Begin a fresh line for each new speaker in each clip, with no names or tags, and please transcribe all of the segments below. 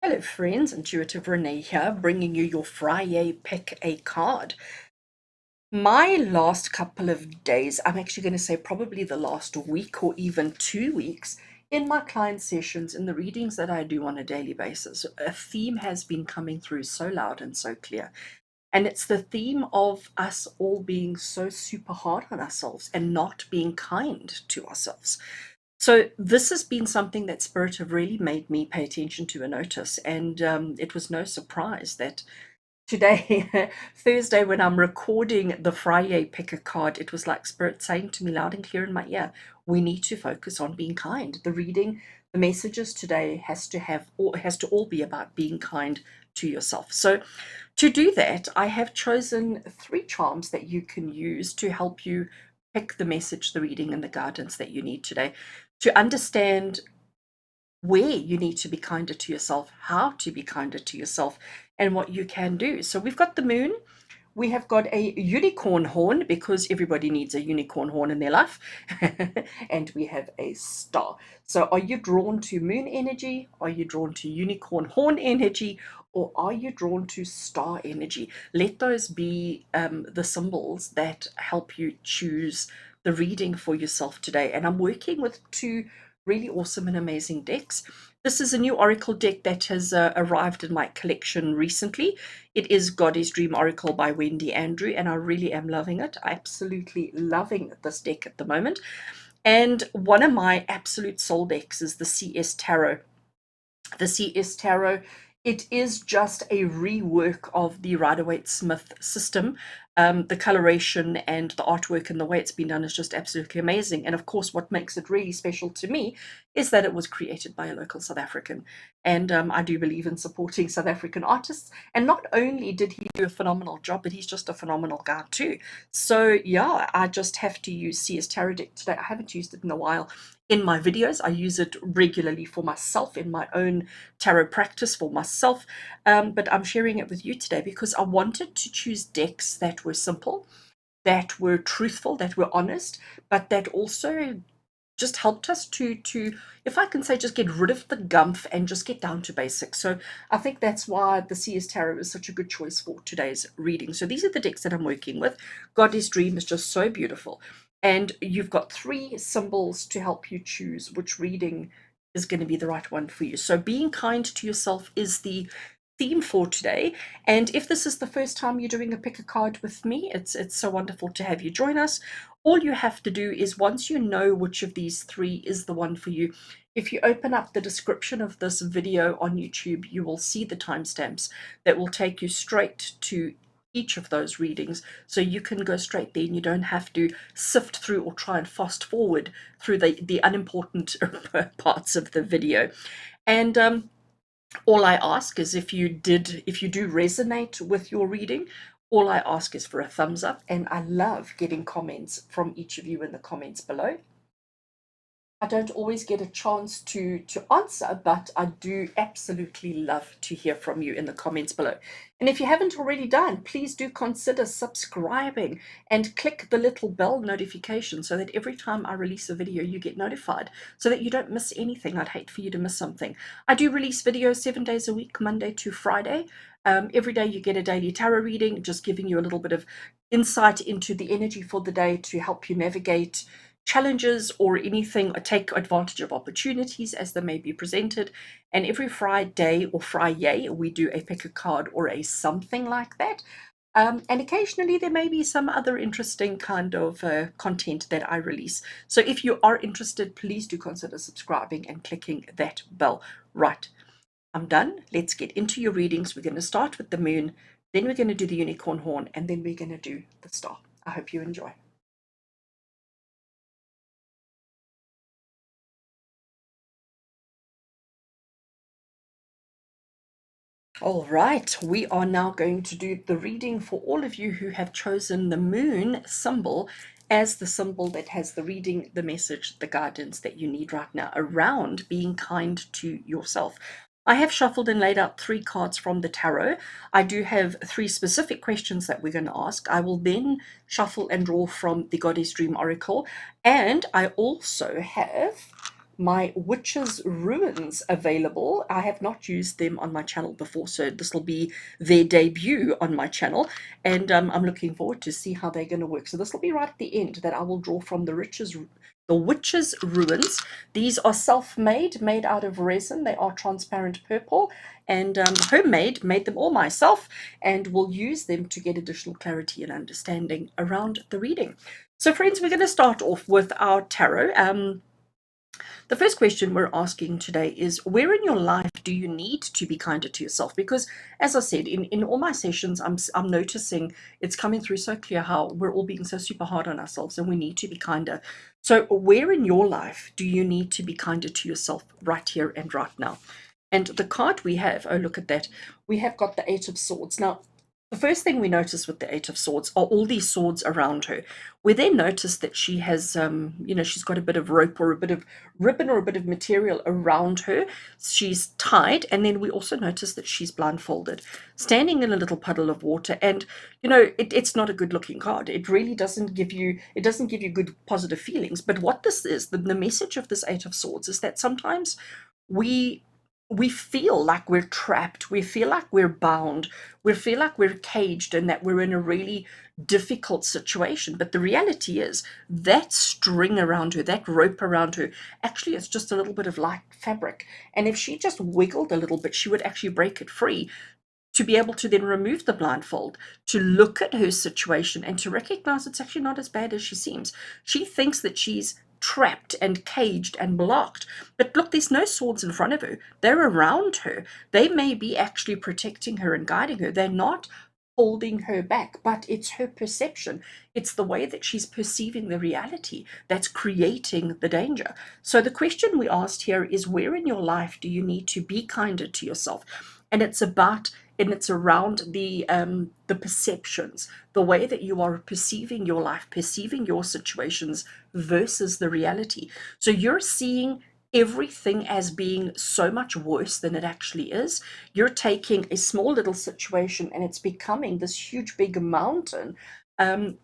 Hello friends, Intuitive Rene here, bringing you your Friday pick a card. My last couple of days, I'm actually going to say probably the last week or even 2 weeks, in my client sessions, in the readings that I do on a daily basis, a theme has been coming through so loud and so clear. And it's the theme of us all being so super hard on ourselves and not being kind to ourselves. So this has been something that Spirit have really made me pay attention to and notice, and it was no surprise that today, Thursday, when I'm recording the Friday pick a card, it was like Spirit saying to me loud and clear in my ear, we need to focus on being kind. The reading, the messages today has to all be about being kind to yourself. So to do that, I have chosen 3 charms that you can use to help you pick the message, the reading, and the guidance that you need today to understand where you need to be kinder to yourself, how to be kinder to yourself, and what you can do. So we've got the moon. We have got a unicorn horn because everybody needs a unicorn horn in their life. And we have a star. So are you drawn to moon energy? Are you drawn to unicorn horn energy? Or are you drawn to star energy? Let those be the symbols that help you choose the reading for yourself today. And I'm working with 2 really awesome and amazing decks. This is a new oracle deck that has arrived in my collection recently. It is Goddess Dream Oracle by Wendy Andrew, and I really am loving it. Absolutely loving this deck at the moment. And one of my absolute soul decks is the CS Tarot. The CS Tarot, it is just a rework of the Rider-Waite-Smith system. The coloration and the artwork and the way it's been done is just absolutely amazing. And of course, what makes it really special to me is that it was created by a local South African. And I do believe in supporting South African artists. And not only did he do a phenomenal job, but he's just a phenomenal guy too. So yeah, I just have to use CS Tarot deck today. I haven't used it in a while in my videos. I use it regularly for myself in my own tarot practice for myself, but I'm sharing it with you today because I wanted to choose decks that were simple, that were truthful, that were honest, but that also just helped us to if I can say, just get rid of the gumph and just get down to basics. So I think that's why the CS Tarot is such a good choice for today's reading. So these are the decks that I'm working with. Goddess Dream is just so beautiful, and you've got 3 symbols to help you choose which reading is going to be the right one for you. So being kind to yourself is the theme for today. And if this is the first time you're doing a pick a card with me, it's so wonderful to have you join us. All you have to do is, once you know which of these 3 is the one for you, if you open up the description of this video on YouTube, you will see the timestamps that will take you straight to each of those readings, so you can go straight there and you don't have to sift through or try and fast forward through the unimportant parts of the video. And all I ask is, if you do resonate with your reading, all I ask is for a thumbs up, and I love getting comments from each of you in the comments below. I don't always get a chance to answer, but I do absolutely love to hear from you in the comments below. And if you haven't already done, please do consider subscribing and click the little bell notification so that every time I release a video, you get notified so that you don't miss anything. I'd hate for you to miss something. I do release videos 7 days a week, Monday to Friday. Every day you get a daily tarot reading, just giving you a little bit of insight into the energy for the day to help you navigate challenges or anything, or take advantage of opportunities as they may be presented. And every Friday or Friday, we do a pick a card or a something like that. And occasionally there may be some other interesting kind of content that I release. So if you are interested, please do consider subscribing and clicking that bell. Right, I'm done. Let's get into your readings. We're going to start with the moon, then we're going to do the unicorn horn, and then we're going to do the star. I hope you enjoy. All right, we are now going to do the reading for all of you who have chosen the moon symbol as the symbol that has the reading, the message, the guidance that you need right now around being kind to yourself. I have shuffled and laid out 3 cards from the tarot. I do have 3 specific questions that we're going to ask. I will then shuffle and draw from the Goddess Dream Oracle, and I also have my Witch's Ruins available. I have not used them on my channel before, so this will be their debut on my channel, and I'm looking forward to see how they're going to work. So this will be right at the end that I will draw from the Witch's Ruins. These are self-made, made out of resin. They are transparent purple and homemade, made them all myself, and will use them to get additional clarity and understanding around the reading. So friends, we're going to start off with our tarot. The first question we're asking today is, where in your life do you need to be kinder to yourself? Because as I said, in all my sessions, I'm noticing it's coming through so clear how we're all being so super hard on ourselves and we need to be kinder. So where in your life do you need to be kinder to yourself right here and right now? And the card we have, oh, look at that. We have got the Eight of Swords. Now, the first thing we notice with the Eight of Swords are all these swords around her. We then notice that she has, she's got a bit of rope or a bit of ribbon or a bit of material around her. She's tied, and then we also notice that she's blindfolded, standing in a little puddle of water. And it's not a good-looking card. It really doesn't give you good positive feelings. But what this is, the message of this Eight of Swords is that sometimes we we feel like we're trapped, we feel like we're bound, we feel like we're caged and that we're in a really difficult situation. But the reality is that string around her, that rope around her, actually it's just a little bit of light fabric, and if she just wiggled a little bit, she would actually break it free, to be able to then remove the blindfold, to look at her situation and to recognize it's actually not as bad as she seems. She thinks that she's trapped and caged and blocked. But look, there's no swords in front of her. They're around her. They may be actually protecting her and guiding her. They're not holding her back, but it's her perception. It's the way that she's perceiving the reality that's creating the danger. So the question we asked here is, where in your life do you need to be kinder to yourself? And it's around the perceptions, the way that you are perceiving your life, perceiving your situations versus the reality. So you're seeing everything as being so much worse than it actually is. You're taking a small little situation and it's becoming this huge big mountain. And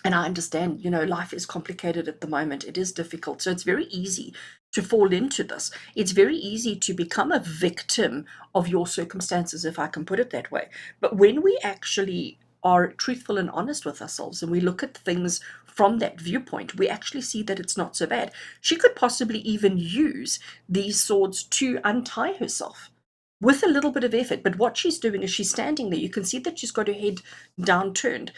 I understand, life is complicated at the moment. It is difficult. So it's very easy to fall into this. It's very easy to become a victim of your circumstances, if I can put it that way. But when we actually are truthful and honest with ourselves and we look at things from that viewpoint, we actually see that it's not so bad. She could possibly even use these swords to untie herself with a little bit of effort. But what she's doing is she's standing there. You can see that she's got her head downturned.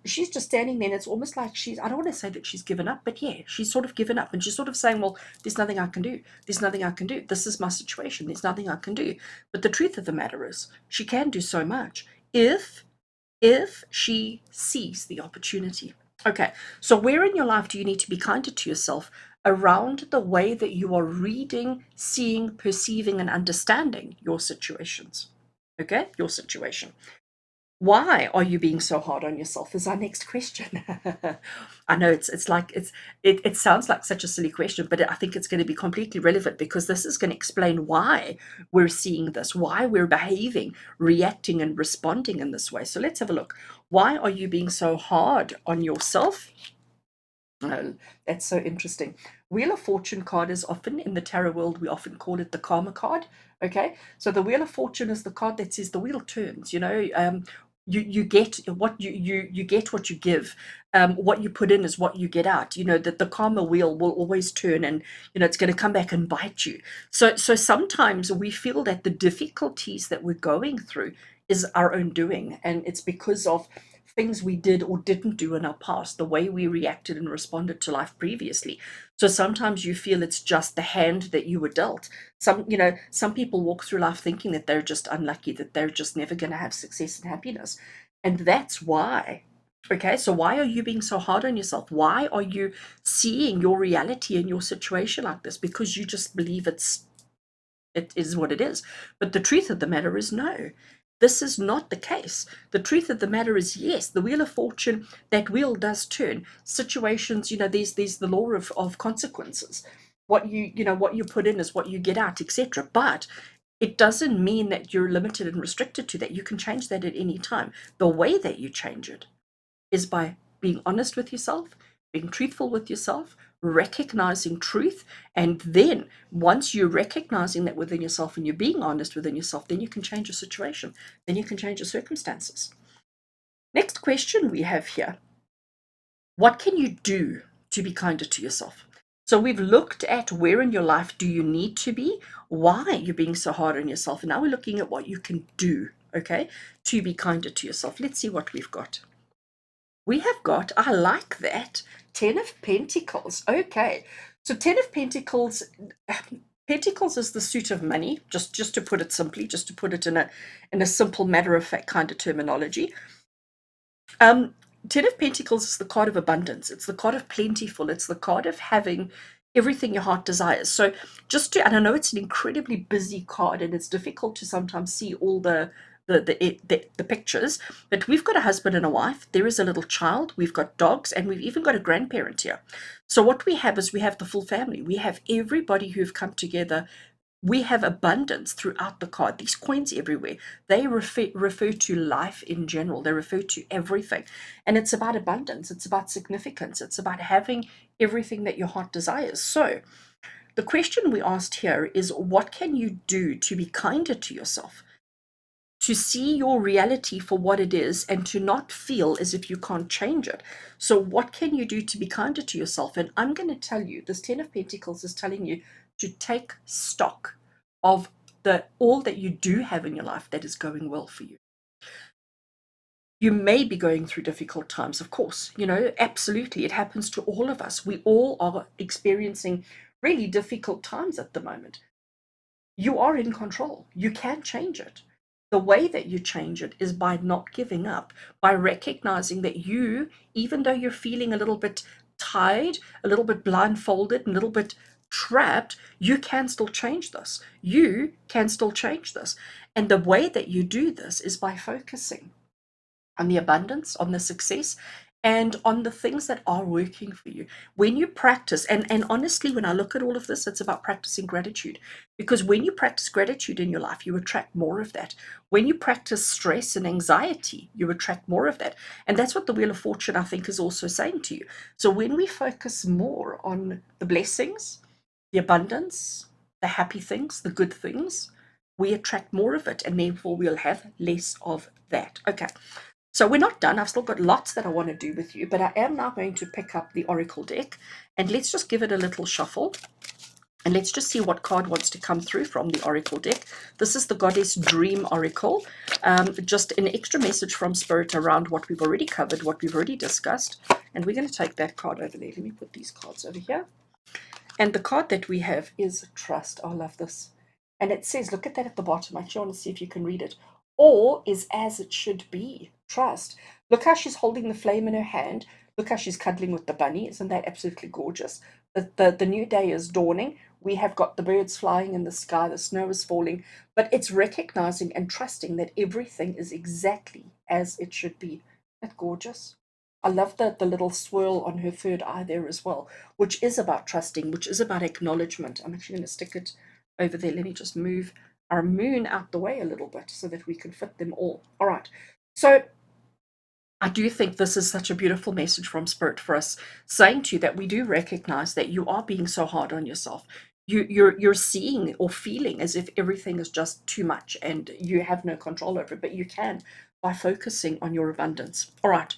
She's just standing there, and it's almost like I don't want to say that she's given up, but yeah, she's sort of given up. And she's sort of saying, well, there's nothing I can do. There's nothing I can do. This is my situation. There's nothing I can do. But the truth of the matter is, she can do so much if she sees the opportunity. Okay, so where in your life do you need to be kinder to yourself around the way that you are reading, seeing, perceiving, and understanding your situations? Okay, your situation. Why are you being so hard on yourself is our next question. I know it sounds like such a silly question, but I think it's going to be completely relevant, because this is going to explain why we're seeing this, why we're behaving, reacting, and responding in this way. So let's have a look. Why are you being so hard on yourself? Oh, that's so interesting. Wheel of Fortune card is often in the tarot world, we often call it the karma card. Okay, so the Wheel of Fortune is the card that says the wheel turns. You get what you get what you give. What you put in is what you get out. That the karma wheel will always turn, and it's going to come back and bite you. So sometimes we feel that the difficulties that we're going through is our own doing, and it's because of things we did or didn't do in our past, the way we reacted and responded to life previously. So sometimes you feel it's just the hand that you were dealt. Some people walk through life thinking that they're just unlucky, that they're just never going to have success and happiness. And that's why. Okay, so why are you being so hard on yourself? Why are you seeing your reality and your situation like this? Because you just believe it is what it is. But the truth of the matter is, no, this is not the case. The truth of the matter is, yes, the Wheel of Fortune, that wheel does turn. Situations, there's the law of consequences. What you put in is what you get out, etc. But it doesn't mean that you're limited and restricted to that. You can change that at any time. The way that you change it is by being honest with yourself, being truthful with yourself, recognizing truth. And then once you're recognizing that within yourself and you're being honest within yourself, then you can change your situation, then you can change your circumstances. Next question we have here: what can you do to be kinder to yourself? So we've looked at where in your life do you need to be, why you're being so hard on yourself, and now we're looking at what you can do, okay, to be kinder to yourself. Let's see what we've got. We have got, I like that, 10 of Pentacles. Okay, so 10 of Pentacles, Pentacles is the suit of money, just to put it simply, just to put it in a simple matter of fact kind of terminology. Um, Ten of Pentacles is the card of abundance. It's the card of plentiful. It's the card of having everything your heart desires. So just to, and I know it's an incredibly busy card and it's difficult to sometimes see all the pictures, but we've got a husband and a wife. There is a little child. We've got dogs, and we've even got a grandparent here. So what we have is we have the full family. We have everybody who've come together. We have abundance throughout the card. These coins everywhere, they refer to life in general. They refer to everything. And it's about abundance. It's about significance. It's about having everything that your heart desires. So the question we asked here is, what can you do to be kinder to yourself? To see your reality for what it is and to not feel as if you can't change it. So what can you do to be kinder to yourself? And I'm going to tell you, this 10 of Pentacles is telling you to take stock of all that you do have in your life that is going well for you. You may be going through difficult times, of course, absolutely. It happens to all of us. We all are experiencing really difficult times at the moment. You are in control. You can change it. The way that you change it is by not giving up, by recognizing that you, even though you're feeling a little bit tired, a little bit blindfolded, a little bit trapped, you can still change this. You can still change this. And the way that you do this is by focusing on the abundance, on the success, and on the things that are working for you. When you practice, and honestly, when I look at all of this, it's about practicing gratitude. Because when you practice gratitude in your life, you attract more of that. When you practice stress and anxiety, you attract more of that. And that's what the Wheel of Fortune, I think, is also saying to you. So when we focus more on the blessings, the abundance, the happy things, the good things, we attract more of it, and therefore we'll have less of that. Okay. So we're not done. I've still got lots that I want to do with you, but I am now going to pick up the Oracle deck, and let's just give it a little shuffle, and let's just see what card wants to come through from the Oracle deck. This is the Goddess Dream Oracle. Just an extra message from Spirit around what we've already covered, what we've already discussed, and we're going to take that card over there. Let me put these cards over here. And the card that we have is Trust. I love this. And it says, look at that at the bottom. I actually want to see if you can read it. All is as it should be. Trust. Look how she's holding the flame in her hand. Look how she's cuddling with the bunny. Isn't that absolutely gorgeous? The new day is dawning. We have got the birds flying in the sky. The snow is falling. But it's recognizing and trusting that everything is exactly as it should be. Isn't that gorgeous? I love the little swirl on her third eye there as well, which is about trusting, which is about acknowledgement. I'm actually going to stick it over there. Let me just move our moon out the way a little bit so that we can fit them all. All right. So I do think this is such a beautiful message from Spirit for us, saying to you that we do recognize that you are being so hard on yourself. You're seeing or feeling as if everything is just too much and you have no control over it, but you can by focusing on your abundance. All right.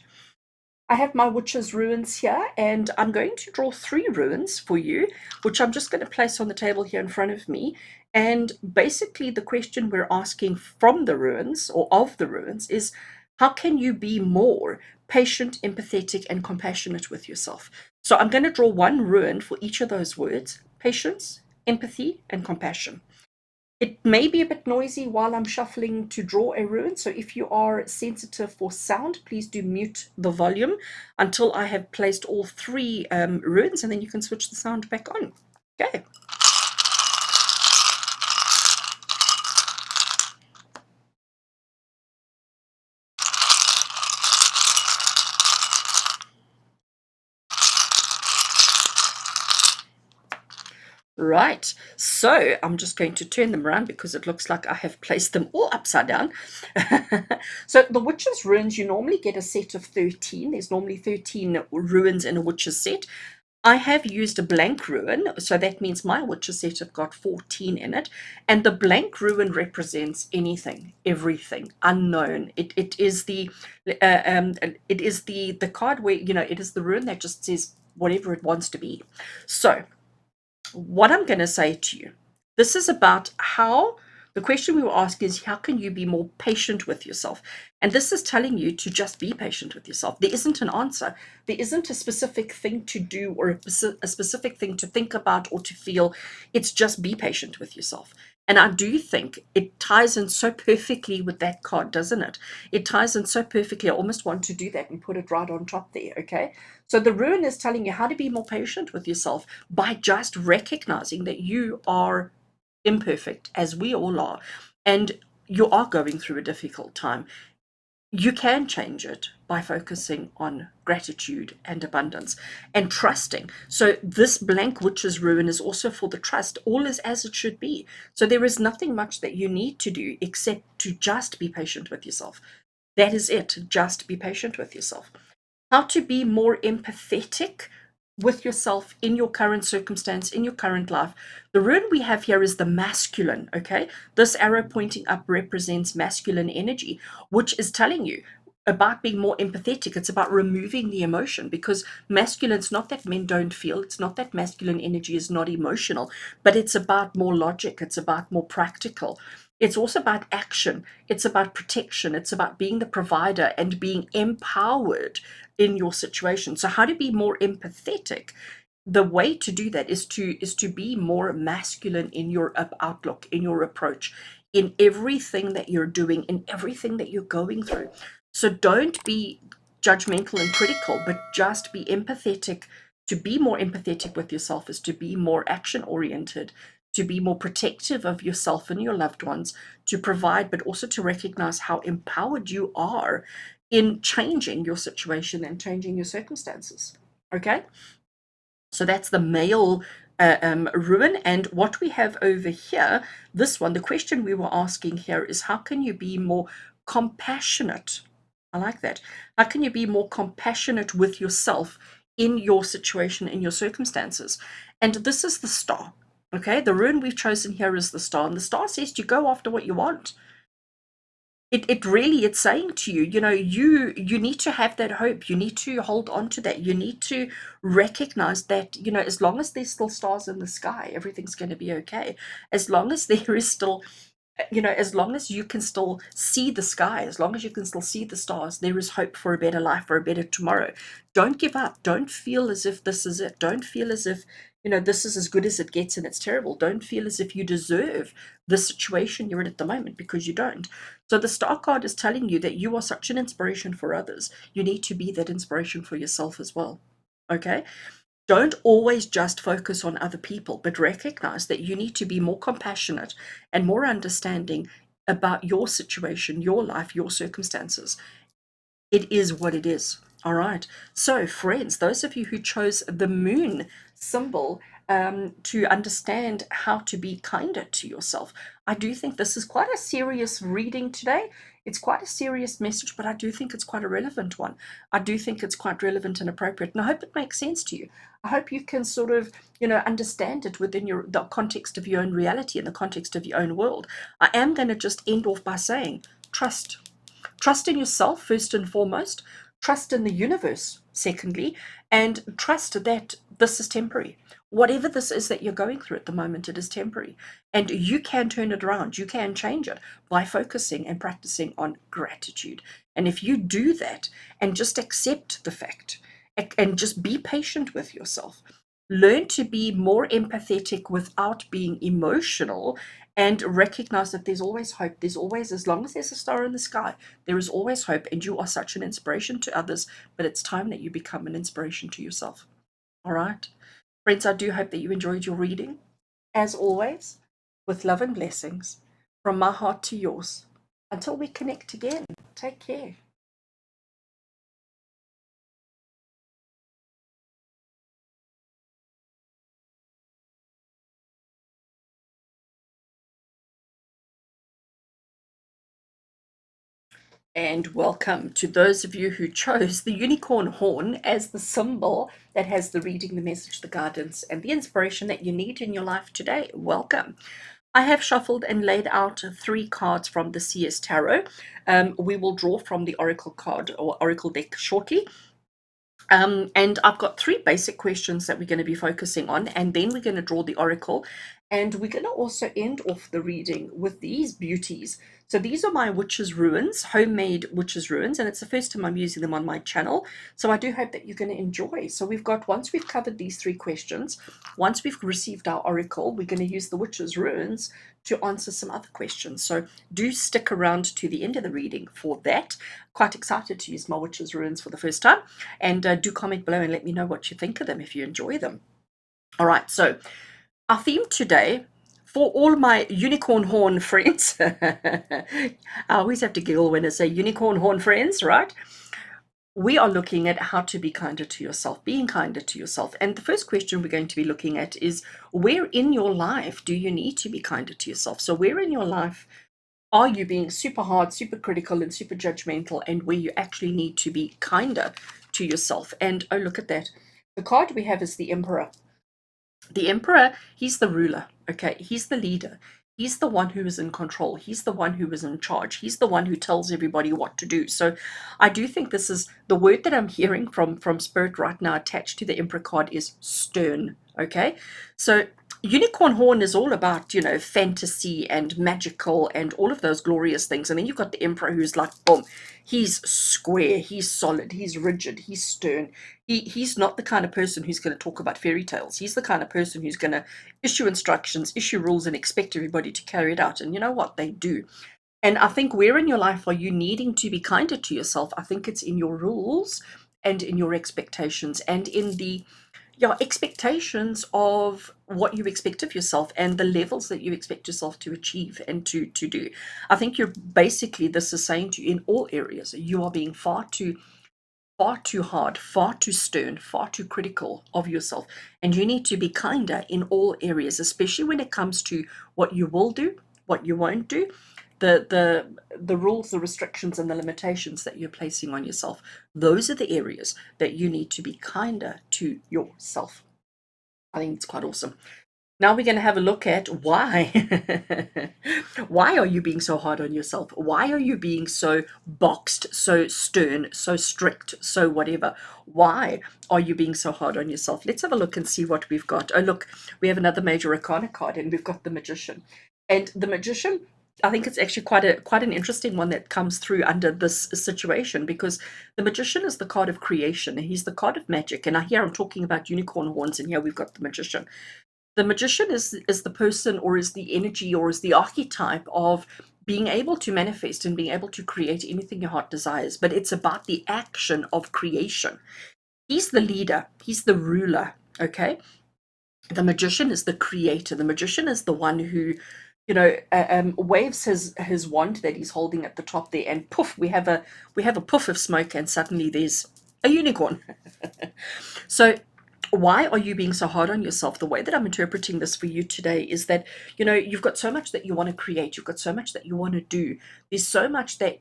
I have my witch's runes here, and I'm going to draw 3 runes for you, which I'm just going to place on the table here in front of me. And basically the question we're asking from the runes, or of the runes, is how can you be more patient, empathetic, and compassionate with yourself? So I'm going to draw 1 rune for each of those words: patience, empathy, and compassion. It may be a bit noisy while I'm shuffling to draw a rune, so if you are sensitive for sound, please do mute the volume until I have placed all 3 runes, and then you can switch the sound back on. Okay. Right, so I'm just going to turn them around because it looks like I have placed them all upside down. So the witch's runes, you normally get a set of 13. There's normally 13 runes in a witch's set. I have used a blank ruin, so that means my witches set have got 14 in it, and the blank ruin represents anything, everything, unknown. It is the card where, it is the ruin that just says whatever it wants to be. So what I'm going to say to you, this is about how the question we were asking is how can you be more patient with yourself? And this is telling you to just be patient with yourself. There isn't an answer. There isn't a specific thing to do or a specific thing to think about or to feel. It's just be patient with yourself. And I do think it ties in so perfectly with that card, doesn't it? It ties in so perfectly. I almost want to do that and put it right on top there, okay? So the rune is telling you how to be more patient with yourself by just recognizing that you are imperfect, as we all are, and you are going through a difficult time. You can change it by focusing on gratitude and abundance and trusting. So, this blank witch's rune is also for the trust. All is as it should be. So, there is nothing much that you need to do except to just be patient with yourself. That is it. Just be patient with yourself. How to be more empathetic with yourself in your current circumstance, in your current life. The rune we have here is the masculine, okay? This arrow pointing up represents masculine energy, which is telling you about being more empathetic. It's about removing the emotion, because masculine, it's not that men don't feel, it's not that masculine energy is not emotional, but it's about more logic, it's about more practical. It's also about action, it's about protection, it's about being the provider and being empowered in your situation. So how to be more empathetic? The way to do that is to be more masculine in your outlook, in your approach, in everything that you're doing, in everything that you're going through. So don't be judgmental and critical, but just be empathetic. To be more empathetic with yourself is to be more action oriented, to be more protective of yourself and your loved ones, to provide, but also to recognize how empowered you are in changing your situation and changing your circumstances. Okay, so that's the male ruin. And what we have over here, this one, the question we were asking here is how can you be more compassionate? I like that. How can you be more compassionate with yourself in your situation, in your circumstances? And this is the star. Okay, the rune we've chosen here is the star, and the star says to go after what you want. It really, it's saying to you, you need to have that hope, you need to hold on to that, you need to recognize that, as long as there's still stars in the sky, everything's going to be okay. As long as there is still, as long as you can still see the sky, as long as you can still see the stars, there is hope for a better life, for a better tomorrow. Don't give up. Don't feel as if this is it. Don't feel as if, this is as good as it gets and it's terrible. Don't feel as if you deserve the situation you're in at the moment, because you don't. So the star card is telling you that you are such an inspiration for others. You need to be that inspiration for yourself as well. Okay? Don't always just focus on other people, but recognize that you need to be more compassionate and more understanding about your situation, your life, your circumstances. It is what it is. All right. So, friends, those of you who chose the moon symbol to understand how to be kinder to yourself, I do think this is quite a serious reading today. It's quite a serious message, but I do think it's quite a relevant one. I do think it's quite relevant and appropriate, and I hope it makes sense to you. I hope you can sort of, understand it within the context of your own reality and the context of your own world. I am going to just end off by saying, trust. Trust in yourself, first and foremost. Trust in the universe, secondly. And trust that this is temporary. Whatever this is that you're going through at the moment, it is temporary. And you can turn it around. You can change it by focusing and practicing on gratitude. And if you do that and just accept the fact and just be patient with yourself, learn to be more empathetic without being emotional, and recognize that there's always hope. There's always, as long as there's a star in the sky, there is always hope, and you are such an inspiration to others, but it's time that you become an inspiration to yourself. All right. Friends, I do hope that you enjoyed your reading. As always, with love and blessings from my heart to yours. Until we connect again, take care. And welcome to those of you who chose the unicorn horn as the symbol that has the reading, the message, the guidance, and the inspiration that you need in your life today. Welcome. I have shuffled and laid out 3 cards from the CS Tarot. We will draw from the Oracle card or Oracle deck shortly. And I've got 3 basic questions that we're going to be focusing on, and then we're going to draw the oracle, and we're going to also end off the reading with these beauties. So these are my witches runes, homemade witches runes, and it's the first time I'm using them on my channel, so I do hope that you're going to enjoy. So we've got, once we've covered these 3 questions, once we've received our oracle, we're going to use the witches runes to answer some other questions. So do stick around to the end of the reading for that. Quite excited to use my witches runes for the first time. And do comment below and let me know what you think of them, if you enjoy them. All right, so our theme today, for all my unicorn horn friends, I always have to giggle when I say unicorn horn friends, right? We are looking at how to be kinder to yourself, being kinder to yourself. And the first question we're going to be looking at is, where in your life do you need to be kinder to yourself? So where in your life are you being super hard, super critical, and super judgmental, and where you actually need to be kinder to yourself? And oh, look at that. The card we have is the Emperor. The Emperor, he's the ruler, okay? He's the leader. He's the one who is in control. He's the one who is in charge. He's the one who tells everybody what to do. So I do think this is the word that I'm hearing from Spirit right now attached to the Emperor card is stern, okay? So unicorn horn is all about, you know, fantasy and magical and all of those glorious things. And then you've got the Emperor who's like, boom, he's square, he's solid, he's rigid, he's stern. He's not the kind of person who's going to talk about fairy tales. He's the kind of person who's going to issue instructions, issue rules, and expect everybody to carry it out. And you know what? They do. And I think, where in your life are you needing to be kinder to yourself? I think it's in your rules and in your expectations and in the expectations of what you expect of yourself and the levels that you expect yourself to achieve and to do. I think you're basically, this is saying to you, in all areas, you are being far too hard, far too stern, far too critical of yourself. And you need to be kinder in all areas, especially when it comes to what you will do, what you won't do, the rules, the restrictions, and the limitations that you're placing on yourself. Those are the areas that you need to be kinder to yourself. I think it's quite awesome. Now we're going to have a look at why. Why are you being so hard on yourself? Why are you being so boxed, so stern, so strict, so whatever? Why are you being so hard on yourself? Let's have a look and see what we've got. Oh, look, we have another major arcana card, and we've got the Magician. And the Magician, I think it's actually quite an interesting one that comes through under this situation, because the Magician is the card of creation. He's the card of magic. And here I'm talking about unicorn horns, and here we've got the Magician. The Magician is the person, or is the energy, or is the archetype of being able to manifest and being able to create anything your heart desires. But it's about the action of creation. He's the leader, he's the ruler, okay? The Magician is the creator. The Magician is the one who, waves his wand that he's holding at the top there, and poof, we have a puff of smoke, and suddenly there's a unicorn. So why are you being so hard on yourself? The way that I'm interpreting this for you today is that, you've got so much that you want to create, you've got so much that you want to do, there's so much that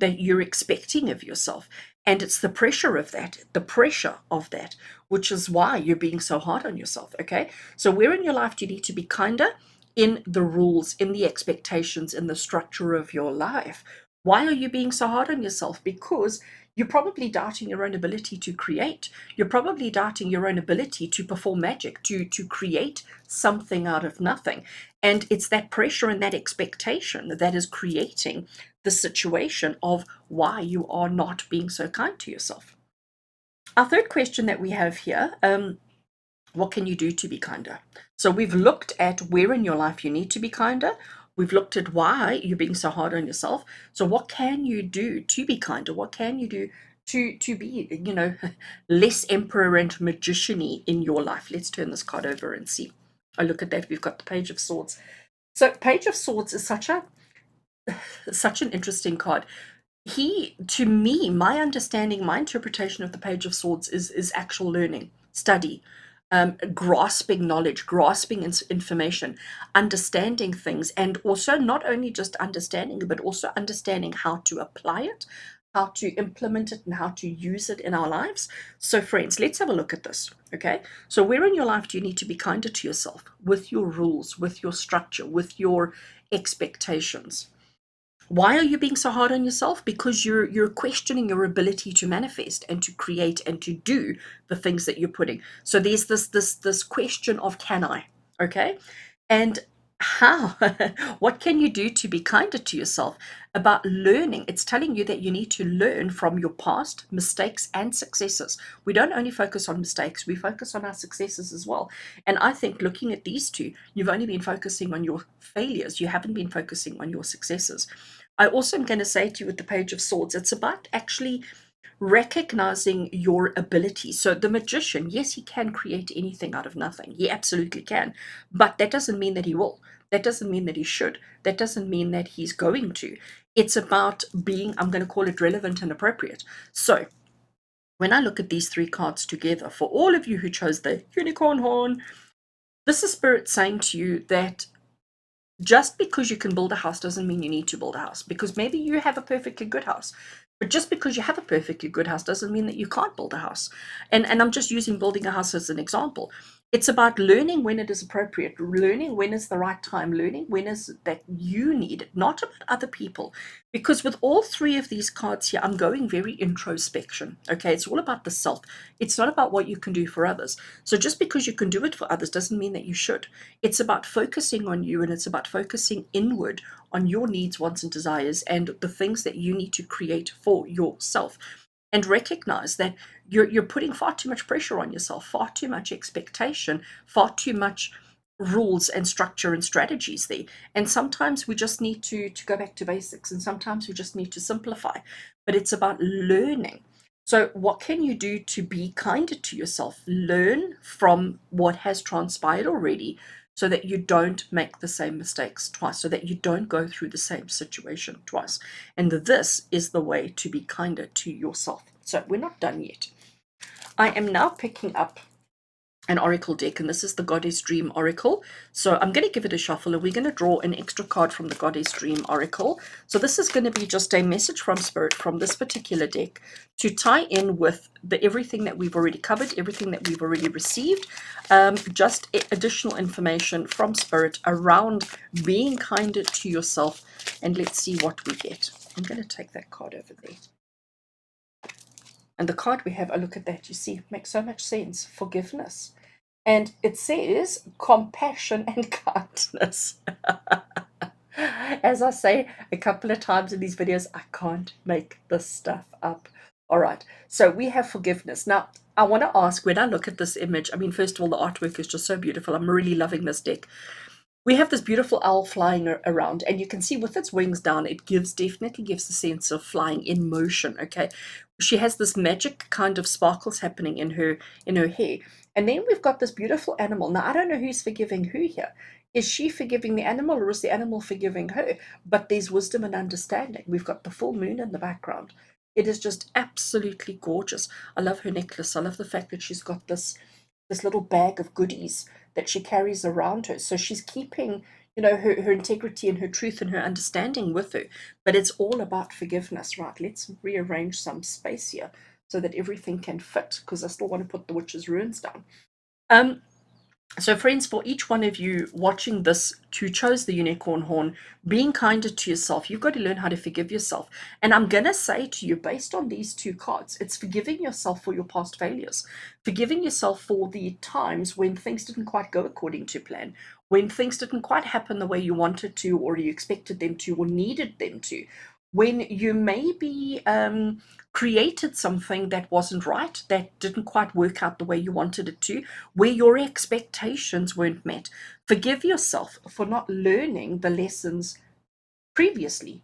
you're expecting of yourself, and it's the pressure of that, which is why you're being so hard on yourself. Okay, so where in your life do you need to be kinder? In the rules, in the expectations, in the structure of your life. Why are you being so hard on yourself? Because you're probably doubting your own ability to create. You're probably doubting your own ability to perform magic, to create something out of nothing. And it's that pressure and that expectation that is creating the situation of why you are not being so kind to yourself. Our third question that we have here, what can you do to be kinder? So we've looked at where in your life you need to be kinder. We've looked at why you're being so hard on yourself. So what can you do to be kinder? What can you do to be, less emperor and magician-y in your life? Let's turn this card over and see. Oh, look at that. We've got the Page of Swords. So Page of Swords is such an interesting card. To me, my understanding, my interpretation of the Page of Swords is actual learning, study, grasping knowledge, grasping information, understanding things, and also not only just understanding, but also understanding how to apply it, how to implement it, and how to use it in our lives. So, friends, let's have a look at this. Okay. So, where in your life do you need to be kinder to yourself with your rules, with your structure, with your expectations? Why are you being so hard on yourself? Because you're questioning your ability to manifest and to create and to do the things that you're putting. So there's this question of, can I? Okay. And how? What can you do to be kinder to yourself about learning? It's telling you that you need to learn from your past mistakes and successes. We don't only focus on mistakes, we focus on our successes as well. And I think looking at these two, you've only been focusing on your failures, you haven't been focusing on your successes. I also am going to say to you with the Page of Swords, it's about actually recognizing your ability. So the magician, yes, he can create anything out of nothing. He absolutely can. But that doesn't mean that he will. That doesn't mean that he should. That doesn't mean that he's going to. It's about being, I'm going to call it, relevant and appropriate. So when I look at these three cards together, for all of you who chose the unicorn horn, this is Spirit saying to you that just because you can build a house doesn't mean you need to build a house, because maybe you have a perfectly good house. But just because you have a perfectly good house doesn't mean that you can't build a house. And I'm just using building a house as an example. It's about learning when it is appropriate, learning when is the right time, learning when is that you need it, not about other people. Because with all three of these cards here, I'm going very introspection. Okay, it's all about the self. It's not about what you can do for others. So just because you can do it for others doesn't mean that you should. It's about focusing on you, and it's about focusing inward on your needs, wants, and desires, and the things that you need to create for yourself. And recognize that you're putting far too much pressure on yourself, far too much expectation, far too much rules and structure and strategies there. And sometimes we just need to go back to basics, and sometimes we just need to simplify. But it's about learning. So what can you do to be kinder to yourself? Learn from what has transpired already, so that you don't make the same mistakes twice, so that you don't go through the same situation twice. And this is the way to be kinder to yourself. So we're not done yet. I am now picking up an oracle deck, and this is the Goddess Dream Oracle. So I'm going to give it a shuffle, and we're going to draw an extra card from the Goddess Dream Oracle. So this is going to be just a message from Spirit from this particular deck to tie in with the everything that we've already covered, everything that we've already received, just additional information from Spirit around being kinder to yourself. And let's see what we get. I'm going to take that card over there. And the card we have, a look at that, you see, makes so much sense. Forgiveness. And it says compassion and kindness. As I say a couple of times in these videos, I can't make this stuff up. All right, so we have forgiveness. Now, I want to ask, when I look at this image, I mean, first of all, the artwork is just so beautiful. I'm really loving this deck. We have this beautiful owl flying around, and you can see with its wings down, it definitely gives the sense of flying in motion. Okay, she has this magic kind of sparkles happening in her hair. And then we've got this beautiful animal. Now, I don't know who's forgiving who here. Is she forgiving the animal, or is the animal forgiving her? But there's wisdom and understanding. We've got the full moon in the background. It is just absolutely gorgeous. I love her necklace. I love the fact that she's got this little bag of goodies that she carries around her. So she's keeping, her integrity and her truth and her understanding with her. But it's all about forgiveness, right? Let's rearrange some space here so that everything can fit, because I still want to put the witch's runes down. So friends, for each one of you watching this who chose the unicorn horn, being kinder to yourself, you've got to learn how to forgive yourself. And I'm going to say to you, based on these two cards, it's forgiving yourself for your past failures, forgiving yourself for the times when things didn't quite go according to plan, when things didn't quite happen the way you wanted to, or you expected them to, or needed them to, when you maybe created something that wasn't right, that didn't quite work out the way you wanted it to, where your expectations weren't met. Forgive yourself for not learning the lessons previously.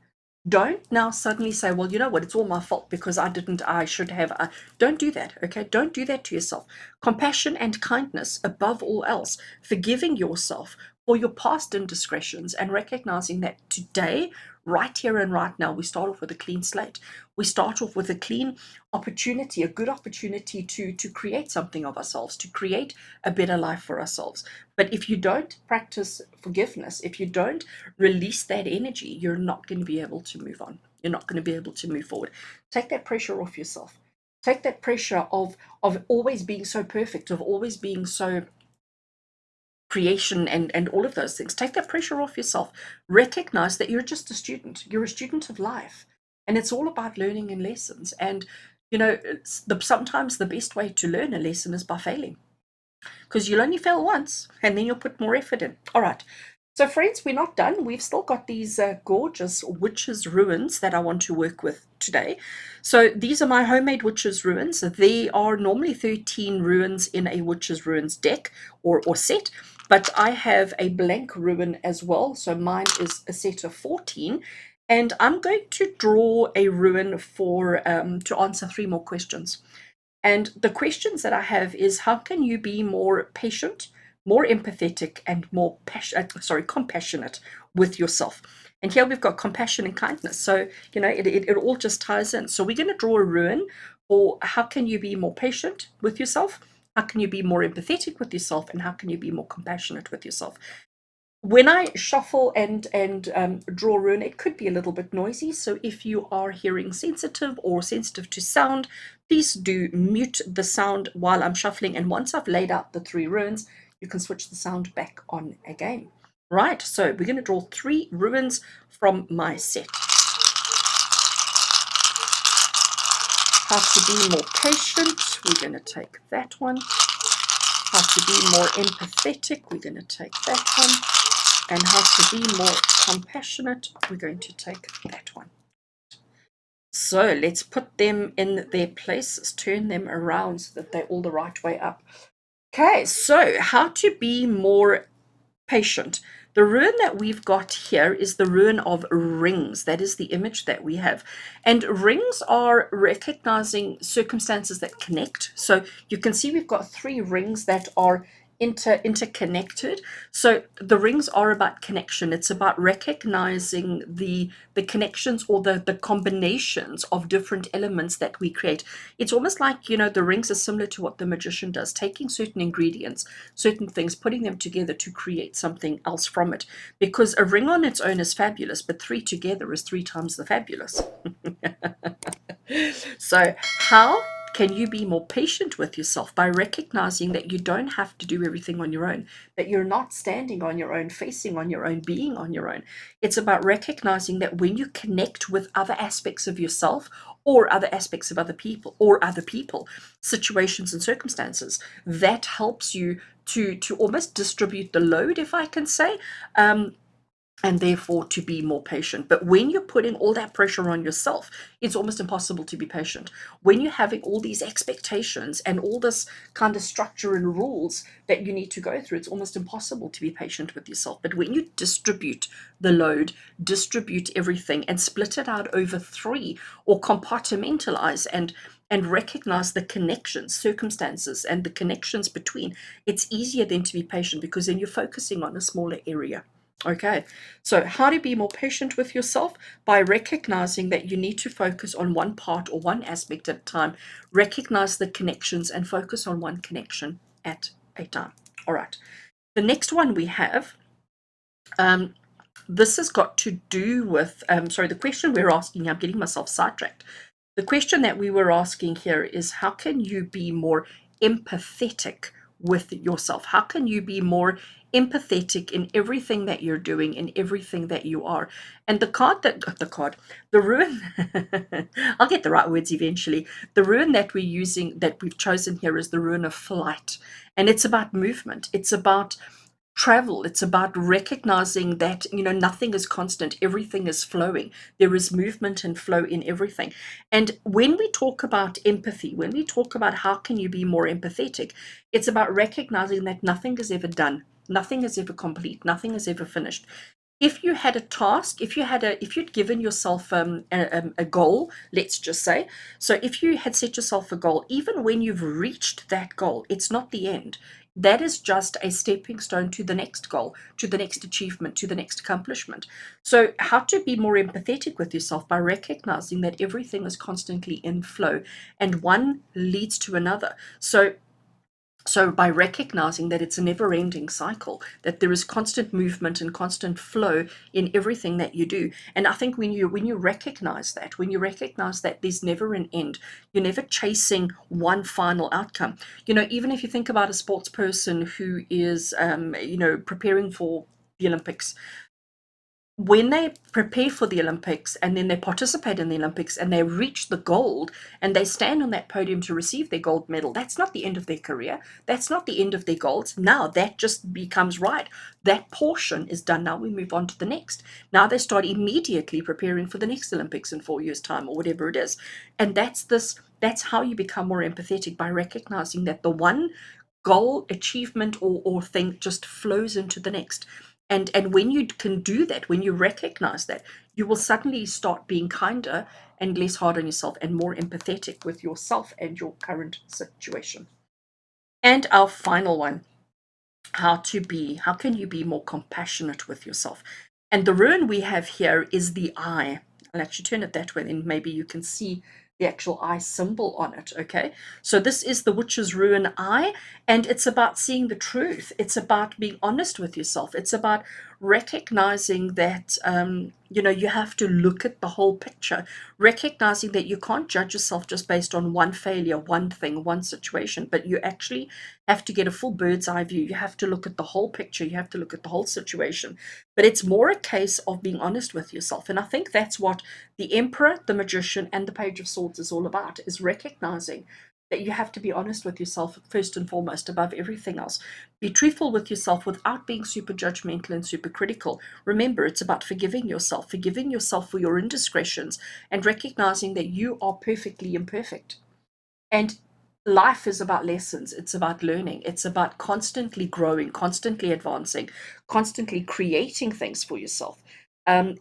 Don't now suddenly say, well, you know what, it's all my fault because I should have. Don't do that, okay? Don't do that to yourself, compassion and kindness above all else, forgiving yourself for your past indiscretions and recognizing that today, right here and right now, we start off with a clean slate. We start off with a clean opportunity, a good opportunity to create something of ourselves, to create a better life for ourselves. But if you don't practice forgiveness, if you don't release that energy, you're not going to be able to move on. You're not going to be able to move forward. Take that pressure off yourself. Take that pressure of always being so perfect, of always being so creation and all of those things. Take that pressure off yourself. Recognize that you're just a student. You're a student of life. And it's all about learning and lessons. And sometimes the best way to learn a lesson is by failing, because you'll only fail once and then you'll put more effort in. All right. So, friends, we're not done. We've still got these gorgeous witches' ruins that I want to work with today. So, these are my homemade witches' ruins. They are normally 13 ruins in a witches' ruins deck or set, but I have a blank ruin as well. So, mine is a set of 14. And I'm going to draw a ruin for to answer 3 more questions. And the questions that I have is, how can you be more patient, more empathetic, and more compassionate with yourself? And here we've got compassion and kindness. So, it all just ties in. So we're going to draw a rune for how can you be more patient with yourself? How can you be more empathetic with yourself? And how can you be more compassionate with yourself? When I shuffle and draw rune, it could be a little bit noisy. So if you are hearing sensitive or sensitive to sound, please do mute the sound while I'm shuffling. And once I've laid out the 3 runes, you can switch the sound back on again. Right, so we're going to draw 3 runes from my set. How to be more patient, we're going to take that one. How to be more empathetic, we're going to take that one. And how to be more compassionate, we're going to take that one. So let's put them in their places, turn them around so that they're all the right way up. Okay, so how to be more patient. The rune that we've got here is the rune of rings. That is the image that we have. And rings are recognizing circumstances that connect. So you can see we've got 3 rings that are interconnected. So the rings are about connection. It's about recognizing the connections or the combinations of different elements that we create. It's almost like, the rings are similar to what the magician does, taking certain ingredients, certain things, putting them together to create something else from it. Because a ring on its own is fabulous, but 3 together is 3 times the fabulous. So how can you be more patient with yourself? By recognizing that you don't have to do everything on your own, that you're not standing on your own, facing on your own, being on your own. It's about recognizing that when you connect with other aspects of yourself or other aspects of other people, situations and circumstances, that helps you to almost distribute the load, if I can say, and therefore to be more patient. But when you're putting all that pressure on yourself, it's almost impossible to be patient. When you're having all these expectations and all this kind of structure and rules that you need to go through, it's almost impossible to be patient with yourself. But when you distribute the load, distribute everything and split it out over 3, or compartmentalize and recognize the connections, circumstances, and the connections between, it's easier then to be patient, because then you're focusing on a smaller area. Okay, so how to be more patient with yourself? By recognizing that you need to focus on one part or one aspect at a time, recognize the connections and focus on one connection at a time. All right, the next one we have, this has got to do with, the question we're asking, I'm getting myself sidetracked. The question that we were asking here is, how can you be more empathetic with yourself? How can you be more empathetic in everything that you're doing, in everything that you are? And the rune, I'll get the right words eventually. The rune that we're using, that we've chosen here, is the rune of flight. And it's about movement. It's about travel. It's about recognizing that, nothing is constant, everything is flowing. There is movement and flow in everything. And when we talk about empathy, when we talk about how can you be more empathetic, it's about recognizing that nothing is ever done, nothing is ever complete, nothing is ever finished. If you had a task, if you'd given yourself a goal, let's just say, so if you had set yourself a goal, even when you've reached that goal, it's not the end. That is just a stepping stone to the next goal, to the next achievement, to the next accomplishment. So how to be more empathetic with yourself by recognizing that everything is constantly in flow and one leads to another. So by recognizing that it's a never-ending cycle, that there is constant movement and constant flow in everything that you do. And I think when you recognize that there's never an end, you're never chasing one final outcome. Even if you think about a sports person who is preparing for the Olympics, when they prepare for the Olympics and then they participate in the Olympics and they reach the gold and they stand on that podium to receive their gold medal, that's not the end of their career. That's not the end of their goals. Now that just becomes right. That portion is done. Now we move on to the next. Now they start immediately preparing for the next Olympics in 4 years' time or whatever it is. And that's how you become more empathetic, by recognizing that the one goal, achievement, or thing just flows into the next. And when you can do that, when you recognize that, you will suddenly start being kinder and less hard on yourself and more empathetic with yourself and your current situation. And our final one, how can you be more compassionate with yourself? And the rune we have here is the eye. I'll actually turn it that way, then maybe you can see the actual eye symbol on it. Okay, so this is the witch's rune eye, and it's about seeing the truth. It's about being honest with yourself. It's about recognizing that you have to look at the whole picture, recognizing that you can't judge yourself just based on one failure, one thing, one situation, but you actually have to get a full bird's eye view. You have to look at the whole picture. You have to look at the whole situation. But it's more a case of being honest with yourself. And I think that's what the Emperor, the Magician, and the Page of Swords is all about, is recognizing that you have to be honest with yourself first and foremost, above everything else. Be truthful with yourself without being super judgmental and super critical. Remember, it's about forgiving yourself for your indiscretions, and recognizing that you are perfectly imperfect. And life is about lessons. It's about learning. It's about constantly growing, constantly advancing, constantly creating things for yourself. And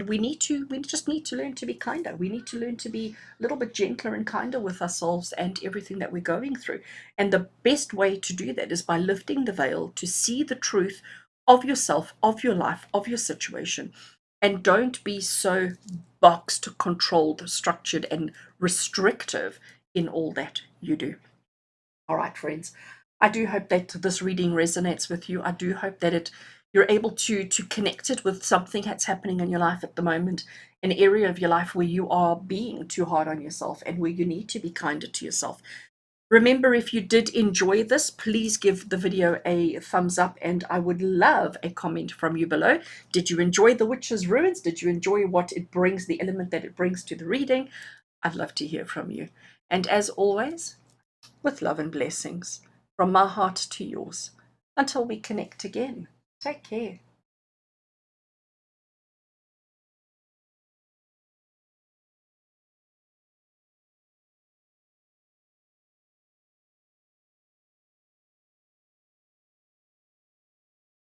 we just need to learn to be kinder. We need to learn to be a little bit gentler and kinder with ourselves and everything that we're going through. And the best way to do that is by lifting the veil to see the truth of yourself, of your life, of your situation. And don't be so boxed, controlled, structured, and restrictive in all that you do. All right, friends. I do hope that this reading resonates with you. I do hope that you're able to connect it with something that's happening in your life at the moment, an area of your life where you are being too hard on yourself and where you need to be kinder to yourself. Remember, if you did enjoy this, please give the video a thumbs up, and I would love a comment from you below. Did you enjoy the Witch's Ruins? Did you enjoy what it brings, the element that it brings to the reading? I'd love to hear from you. And as always, with love and blessings, from my heart to yours. Until we connect again, take care.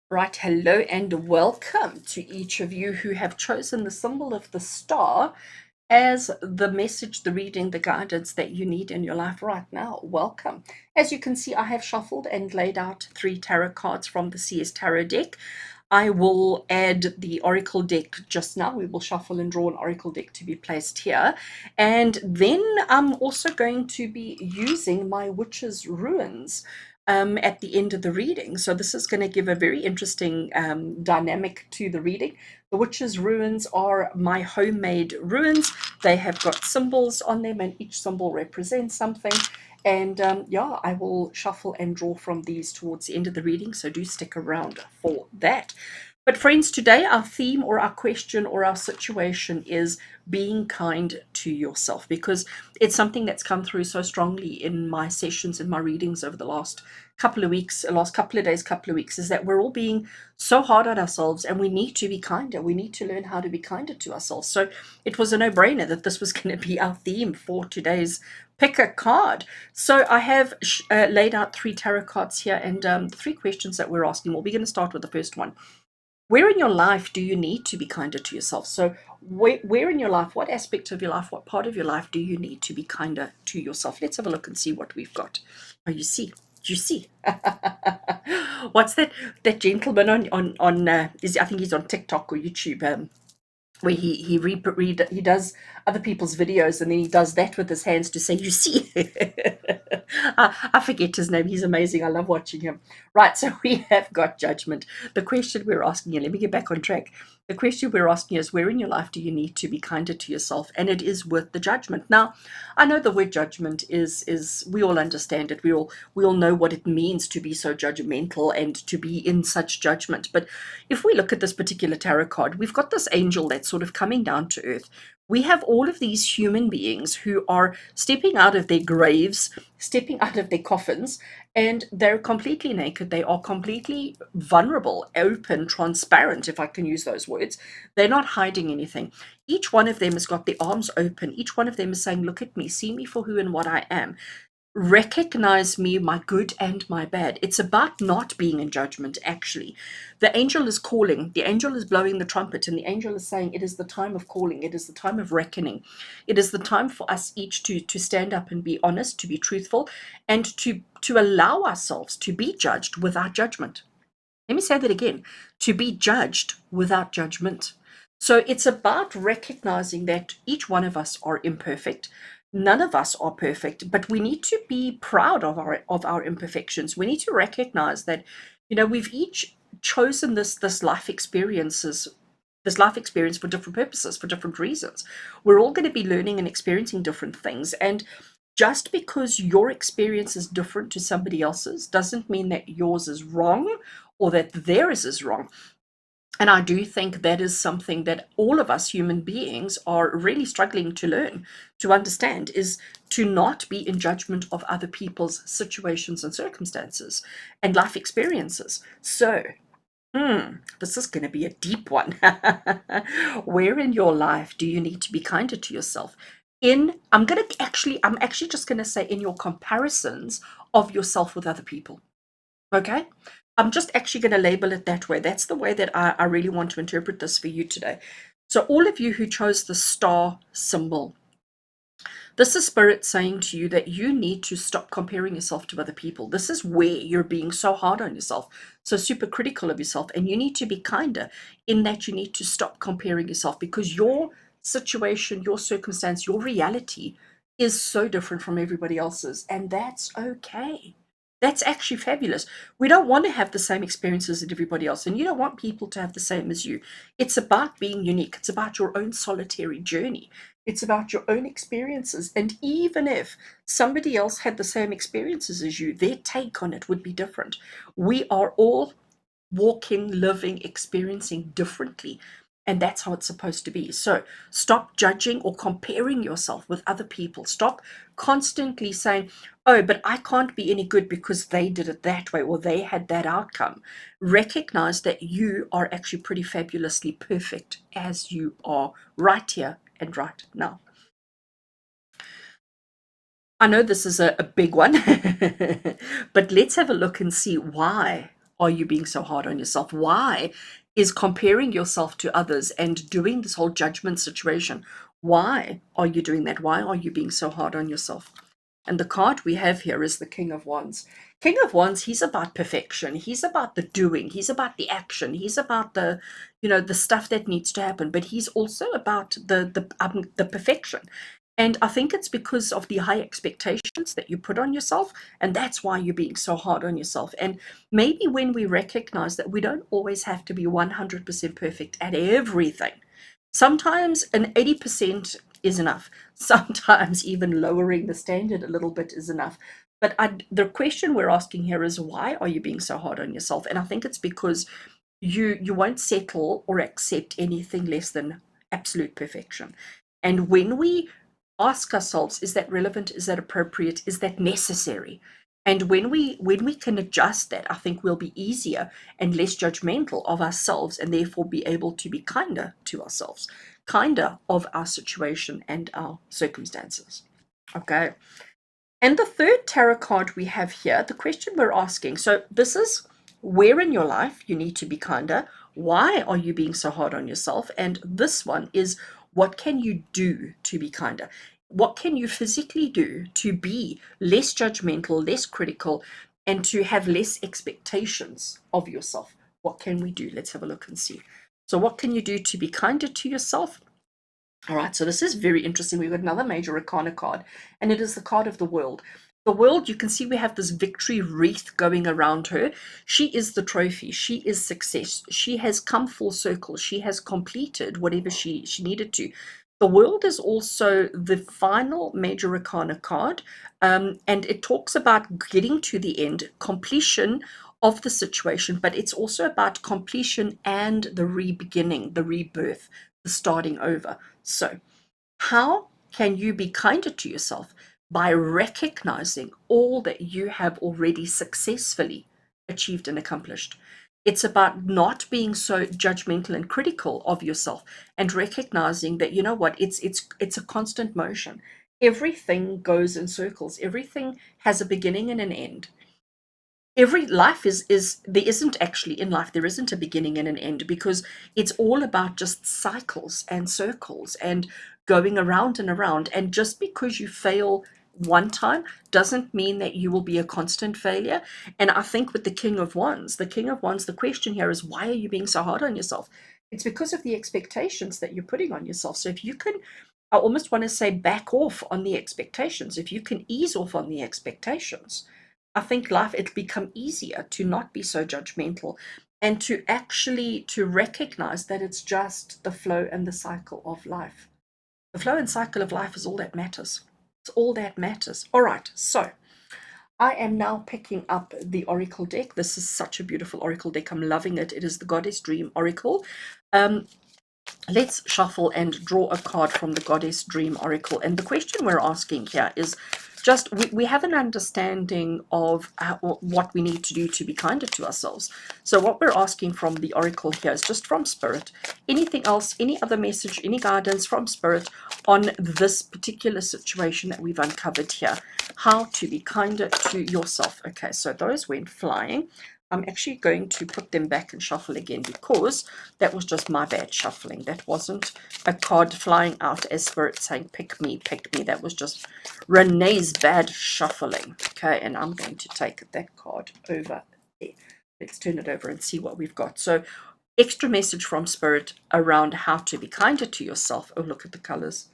Right, hello and welcome to each of you who have chosen the symbol of the star as the message, the reading, the guidance that you need in your life right now. Welcome. As you can see, I have shuffled and laid out 3 tarot cards from the CS Tarot deck. I will add the Oracle deck just now. We will shuffle and draw an Oracle deck to be placed here. And then I'm also going to be using my Witch's Ruins at the end of the reading. So this is going to give a very interesting dynamic to the reading. The Witch's Ruins are my homemade ruins. They have got symbols on them, and each symbol represents something. And yeah, I will shuffle and draw from these towards the end of the reading, so do stick around for that. But friends, today our theme or our question or our situation is being kind to yourself, because it's something that's come through so strongly in my sessions and my readings over the last couple of weeks, last couple of days, couple of weeks, is that we're all being so hard on ourselves, and we need to be kinder. We need to learn how to be kinder to ourselves. So it was a no-brainer that this was going to be our theme for today's pick a card. So I have laid out 3 tarot cards here, and the 3 questions that we're asking. Well, we're going to start with the first one. Where in your life do you need to be kinder to yourself? So, where in your life, what aspect of your life, what part of your life do you need to be kinder to yourself? Let's have a look and see what we've got. Oh, you see, do you see? What's that gentleman on is I think he's on TikTok or YouTube, where he does other people's videos and then he does that with his hands to say, you see. I forget his name. He's amazing. I love watching him. Right, so we have got judgment. The question we're asking you, let me get back on track. The question we're asking is, where in your life do you need to be kinder to yourself? And it is with the judgment. Now, I know the word judgment is we all understand it. We all know what it means to be so judgmental and to be in such judgment. But if we look at this particular tarot card, we've got this angel that's sort of coming down to earth. We have all of these human beings who are stepping out of their graves, stepping out of their coffins, and they're completely naked. They are completely vulnerable, open, transparent, if I can use those words. They're not hiding anything. Each one of them has got their arms open. Each one of them is saying, look at me, see me for who and what I am. Recognize me, my good and my bad. It's about not being in judgment, actually. The angel is calling, the angel is blowing the trumpet, and the angel is saying, it is the time of calling, it is the time of reckoning. It is the time for us each to stand up and be honest, to be truthful, and to allow ourselves to be judged without judgment. Let me say that again, to be judged without judgment. So it's about recognizing that each one of us are imperfect. None of us are perfect, but we need to be proud of our imperfections. We need to recognize that, we've each chosen this life experience for different purposes, for different reasons. We're all going to be learning and experiencing different things. And just because your experience is different to somebody else's doesn't mean that yours is wrong or that theirs is wrong. And I do think that is something that all of us human beings are really struggling to learn, to understand, is to not be in judgment of other people's situations and circumstances and life experiences. So, this is going to be a deep one. Where in your life do you need to be kinder to yourself? I'm actually just going to say in your comparisons of yourself with other people. Okay? I'm just actually going to label it that way. That's the way that I really want to interpret this for you today. So, all of you who chose the star symbol, this is Spirit saying to you that you need to stop comparing yourself to other people. This is where you're being so hard on yourself, so super critical of yourself, and you need to be kinder in that you need to stop comparing yourself, because your situation, your circumstance, your reality is so different from everybody else's, and that's okay. That's actually fabulous. We don't want to have the same experiences as everybody else, and you don't want people to have the same as you. It's about being unique. It's about your own solitary journey. It's about your own experiences. And even if somebody else had the same experiences as you, their take on it would be different. We are all walking, living, experiencing differently. And that's how it's supposed to be. So stop judging or comparing yourself with other people. Stop constantly saying, oh, but I can't be any good because they did it that way or they had that outcome. Recognize that you are actually pretty fabulously perfect as you are right here and right now. I know this is a big one, but let's have a look and see, why are you being so hard on yourself? Why is comparing yourself to others and doing this whole judgment situation? Why are you doing that? Why are you being so hard on yourself? And the card we have here is the King of Wands. King of Wands, he's about perfection. He's about the doing. He's about the action. He's about the stuff that needs to happen. But he's also about the perfection. And I think it's because of the high expectations that you put on yourself, and that's why you're being so hard on yourself. And maybe when we recognize that we don't always have to be 100% perfect at everything, sometimes an 80% is enough. Sometimes even lowering the standard a little bit is enough. But the question we're asking here is, why are you being so hard on yourself? And I think it's because you won't settle or accept anything less than absolute perfection. And when we ask ourselves, is that relevant? Is that appropriate? Is that necessary? And when we can adjust that, I think we'll be easier and less judgmental of ourselves, and therefore be able to be kinder to ourselves, kinder of our situation and our circumstances. Okay. And the third tarot card we have here, the question we're asking, so this is where in your life you need to be kinder, Why are you being so hard on yourself? And this one is, what can you do to be kinder? What can you physically do to be less judgmental, less critical, and to have less expectations of yourself? What can we do? Let's have a look and see. So, what can you do to be kinder to yourself? All right, so this is very interesting. We've got another major arcana card, and it is the card of the world. The world, you can see we have this victory wreath going around her. She is the trophy. She is success. She has come full circle. She has completed whatever she needed to. The world is also the final major arcana card, and it talks about getting to the end, completion of the situation, but it's also about completion and the re-beginning, the rebirth, the starting over. So, how can you be kinder to yourself? By recognizing all that you have already successfully achieved and accomplished. It's about not being so judgmental and critical of yourself, and recognizing that, you know what, it's a constant motion. Everything goes in circles. Everything has a beginning and an end. Every life is there isn't actually, in life there isn't a beginning and an end, because it's all about just cycles and circles and going around and around. And just because you fail one time doesn't mean that you will be a constant failure. And I think with the king of wands, the question here is, why are you being so hard on yourself? It's because of the expectations that you're putting on yourself. So if you can, I almost want to say, back off on the expectations. If you can ease off on the expectations, I think life, it'll become easier to not be so judgmental, and to actually to recognize that it's just the flow and the cycle of life. The flow and cycle of life is all that matters. It's all that matters. All right, so I am now picking up the Oracle deck. This is such a beautiful Oracle deck. I'm loving it. It is the Goddess Dream Oracle. Let's shuffle and draw a card from the Goddess Dream Oracle. And the question we're asking here is just, we have an understanding of what we need to do to be kinder to ourselves. So what we're asking from the Oracle here is just from Spirit. Anything else, any other message, any guidance from Spirit on this particular situation that we've uncovered here. How to be kinder to yourself. Okay, so those went flying. I'm actually going to put them back and shuffle again, because that was just my bad shuffling. That wasn't a card flying out as Spirit saying, pick me, pick me. That was just Renee's bad shuffling. Okay, and I'm going to take that card over there. Let's turn it over and see what we've got. So, extra message from Spirit around how to be kinder to yourself. Oh, look at the colors.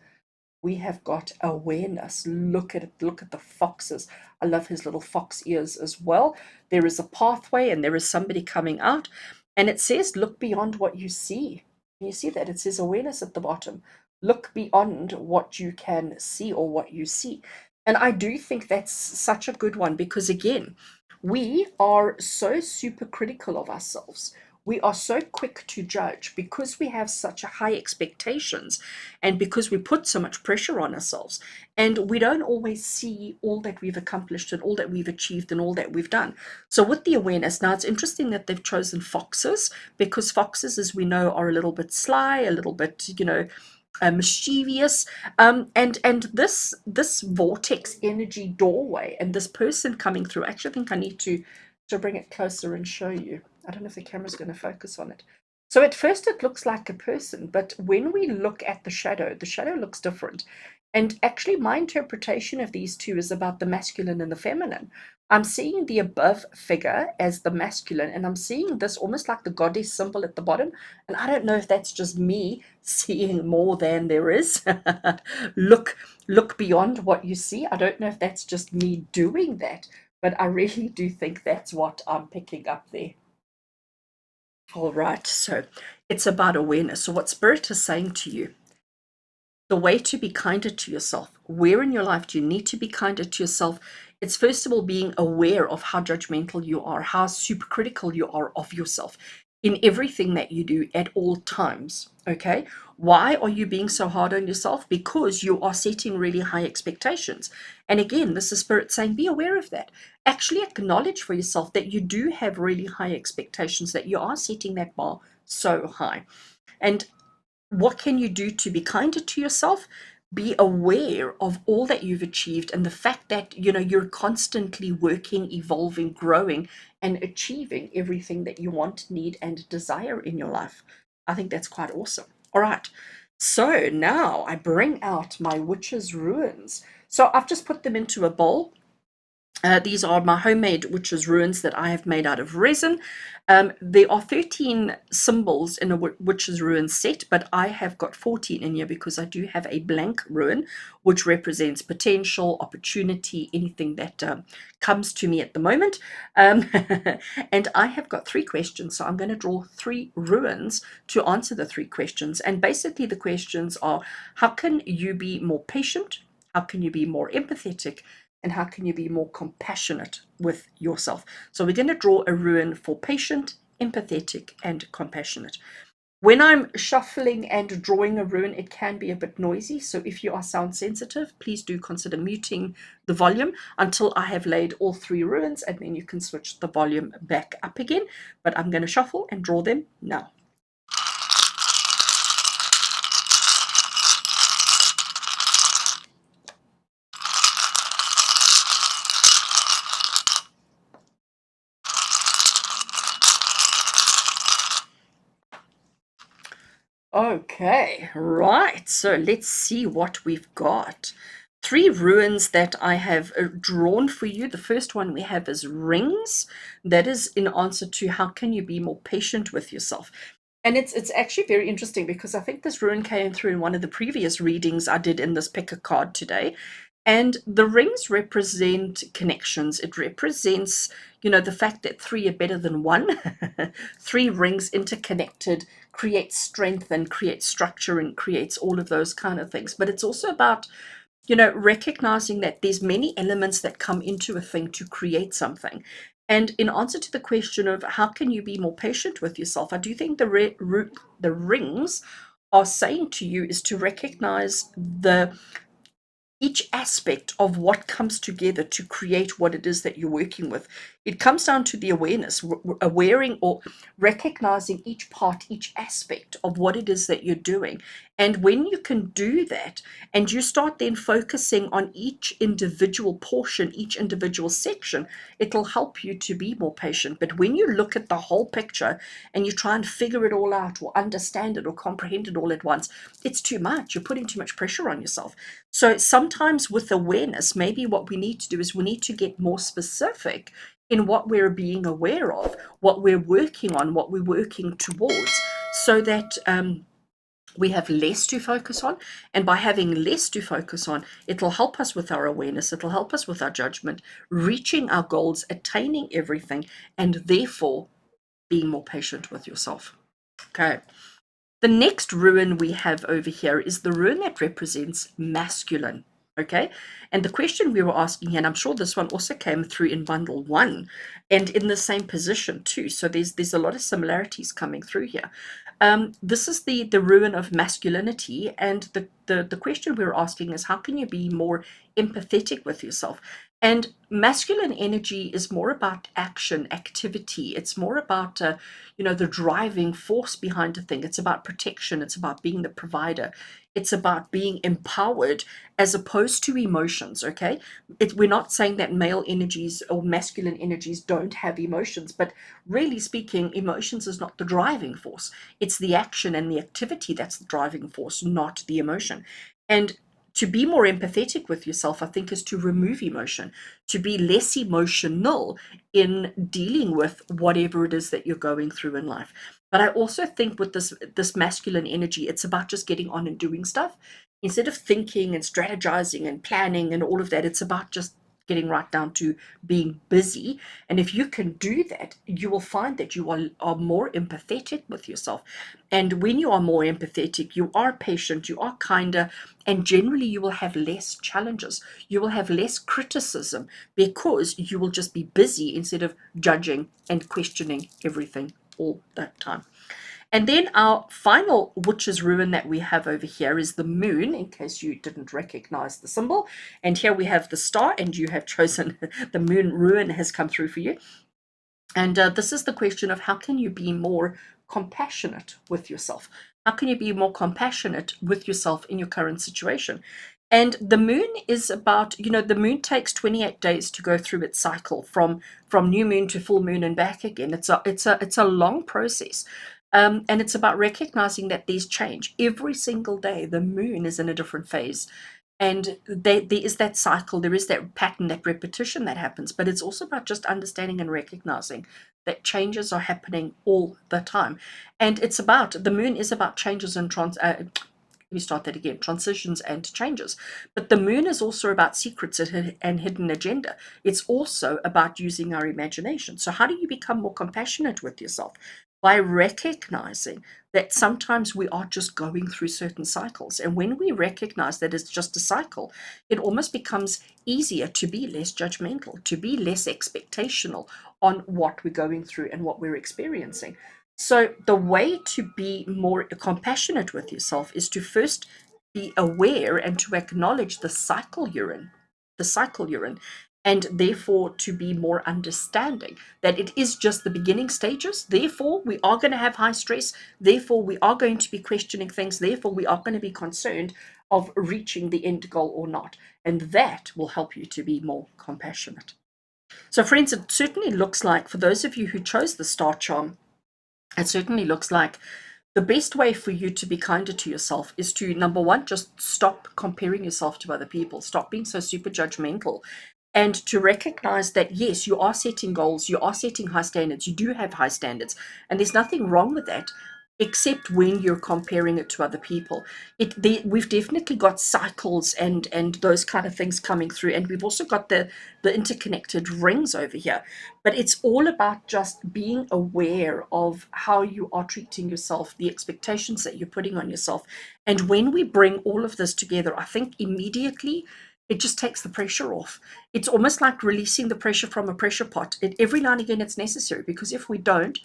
We have got awareness. Look at it. Look at the foxes. I love his little fox ears as well. There is a pathway and there is somebody coming out. And it says, look beyond what you see. Can you see that? It says awareness at the bottom. Look beyond what you can see or what you see. And I do think that's such a good one, because again, we are so super critical of ourselves. We are so quick to judge because we have such a high expectations, and because we put so much pressure on ourselves, and we don't always see all that we've accomplished and all that we've achieved and all that we've done. So with the awareness, now it's interesting that they've chosen foxes, because foxes, as we know, are a little bit sly, a little bit, mischievous, and this vortex energy doorway and this person coming through. Actually, I think I need to bring it closer and show you. I don't know if the camera's going to focus on it. So at first it looks like a person, but when we look at the shadow looks different. And actually, my interpretation of these two is about the masculine and the feminine. I'm seeing the above figure as the masculine, and I'm seeing this almost like the goddess symbol at the bottom. And I don't know if that's just me seeing more than there is. Look beyond what you see. I don't know if that's just me doing that, but I really do think that's what I'm picking up there. All right, so it's about awareness. So what Spirit is saying to you, the way to be kinder to yourself, where in your life do you need to be kinder to yourself? It's first of all being aware of how judgmental you are, how supercritical you are of yourself in everything that you do at all times. Okay, why are you being so hard on yourself? Because you are setting really high expectations. And again, this is Spirit saying, be aware of that. Actually acknowledge for yourself that you do have really high expectations, that you are setting that bar so high. And what can you do to be kinder to yourself? be aware of all that you've achieved and the fact that you're constantly working, evolving, growing, and achieving everything that you want, need, and desire in your life. I think that's quite awesome. All right, so now I bring out my witch's ruins. So I've just put them into a bowl. These are my homemade witch's runes that I have made out of resin. There are 13 symbols in a witch's rune set, but I have got 14 in here because I do have a blank rune, which represents potential, opportunity, anything that comes to me at the moment. Um, and I have got 3 questions, so I'm going to draw 3 runes to answer the 3 questions. And basically the questions are, how can you be more patient? How can you be more empathetic? And how can you be more compassionate with yourself? So we're going to draw a rune for patient, empathetic, and compassionate. When I'm shuffling and drawing a rune, it can be a bit noisy. So if you are sound sensitive, please do consider muting the volume until I have laid all 3 runes, and then you can switch the volume back up again. But I'm going to shuffle and draw them now. Okay, right. So let's see what we've got. 3 runes that I have drawn for you. The first one we have is rings. That is in answer to how can you be more patient with yourself. And it's actually very interesting because I think this rune came through in one of the previous readings I did in this pick a card today. And the rings represent connections. It represents, the fact that 3 are better than 1. 3 rings interconnected creates strength and creates structure and creates all of those kind of things. But it's also about, recognizing that there's many elements that come into a thing to create something. And in answer to the question of how can you be more patient with yourself, I do think the rings are saying to you is to recognize each aspect of what comes together to create what it is that you're working with. It comes down to the awareness, awareing or recognizing each part, each aspect of what it is that you're doing. And when you can do that, and you start then focusing on each individual portion, each individual section, it'll help you to be more patient. But when you look at the whole picture and you try and figure it all out or understand it or comprehend it all at once, it's too much. You're putting too much pressure on yourself. So sometimes with awareness, maybe what we need to do is we need to get more specific in what we're being aware of, what we're working on, what we're working towards, so that we have less to focus on. And by having less to focus on, it'll help us with our awareness, it'll help us with our judgment, reaching our goals, attaining everything, and therefore being more patient with yourself. Okay. The next rune we have over here is the rune that represents masculine. Okay, and the question we were asking here, and I'm sure this one also came through in bundle 1 and in the same position too, so there's a lot of similarities coming through here. This is the rune of masculinity, and the question we were asking is how can you be more empathetic with yourself? And masculine energy is more about action, activity. It's more about, the driving force behind a thing. It's about protection. It's about being the provider. It's about being empowered as opposed to emotions, okay? We're not saying that male energies or masculine energies don't have emotions, but really speaking, emotions is not the driving force. It's the action and the activity that's the driving force, not the emotion. And to be more empathetic with yourself, I think, is to remove emotion, to be less emotional in dealing with whatever it is that you're going through in life. But I also think with this masculine energy, it's about just getting on and doing stuff. Instead of thinking and strategizing and planning and all of that, it's about just getting right down to being busy. And if you can do that, you will find that you are more empathetic with yourself. And when you are more empathetic, you are patient, you are kinder, and generally you will have less challenges. You will have less criticism because you will just be busy instead of judging and questioning everything all the time. And then our final witch's rune that we have over here is the moon, in case you didn't recognize the symbol. And here we have the star, and you have chosen the moon rune has come through for you. And this is the question of how can you be more compassionate with yourself? How can you be more compassionate with yourself in your current situation? And the moon is about, the moon takes 28 days to go through its cycle from new moon to full moon and back again. It's a long process. And it's about recognizing that these change every single day. The moon is in a different phase, and there is that cycle, there is that pattern, that repetition that happens. But it's also about just understanding and recognizing that changes are happening all the time. And the moon is about changes and let me start that again, transitions and changes. But the moon is also about secrets and hidden agenda. It's also about using our imagination. So how do you become more compassionate with yourself? By recognizing that sometimes we are just going through certain cycles. And when we recognize that it's just a cycle, it almost becomes easier to be less judgmental, to be less expectational on what we're going through and what we're experiencing. So, the way to be more compassionate with yourself is to first be aware and to acknowledge the cycle you're in, and therefore to be more understanding that it is just the beginning stages. Therefore, we are going to have high stress. Therefore, we are going to be questioning things. Therefore, we are going to be concerned of reaching the end goal or not. And that will help you to be more compassionate. So, friends, it certainly looks like for those of you who chose the star charm, it certainly looks like the best way for you to be kinder to yourself is to, number one, just stop comparing yourself to other people. Stop being so super judgmental. And to recognize that, yes, you are setting goals, you are setting high standards, you do have high standards, and there's nothing wrong with that, except when you're comparing it to other people. We've definitely got cycles and those kind of things coming through, and we've also got the interconnected rings over here. But it's all about just being aware of how you are treating yourself, the expectations that you're putting on yourself. And when we bring all of this together, I think immediately it just takes the pressure off. It's almost like releasing the pressure from a pressure pot. Every now and again, it's necessary, because if we don't,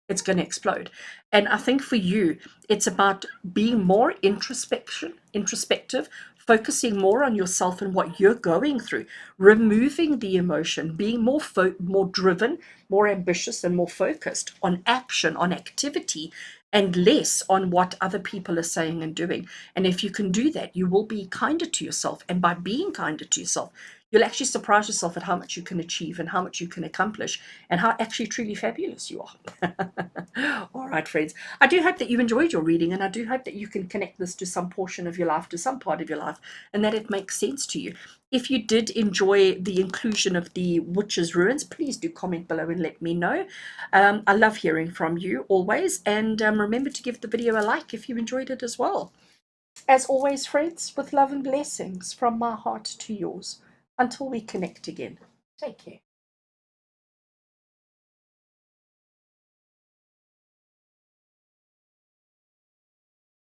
it's going to explode. And I think for you, it's about being more introspective, focusing more on yourself and what you're going through, removing the emotion, being more driven, more ambitious, and more focused on action, on activity, and less on what other people are saying and doing. And if you can do that, you will be kinder to yourself. And by being kinder to yourself, you'll actually surprise yourself at how much you can achieve and how much you can accomplish and how actually truly fabulous you are. All right, friends. I do hope that you enjoyed your reading, and I do hope that you can connect this to some portion of your life, to some part of your life, and that it makes sense to you. If you did enjoy the inclusion of the witch's ruins, please do comment below and let me know. I love hearing from you always, and remember to give the video a like if you enjoyed it as well. As always, friends, with love and blessings from my heart to yours. Until we connect again, take care.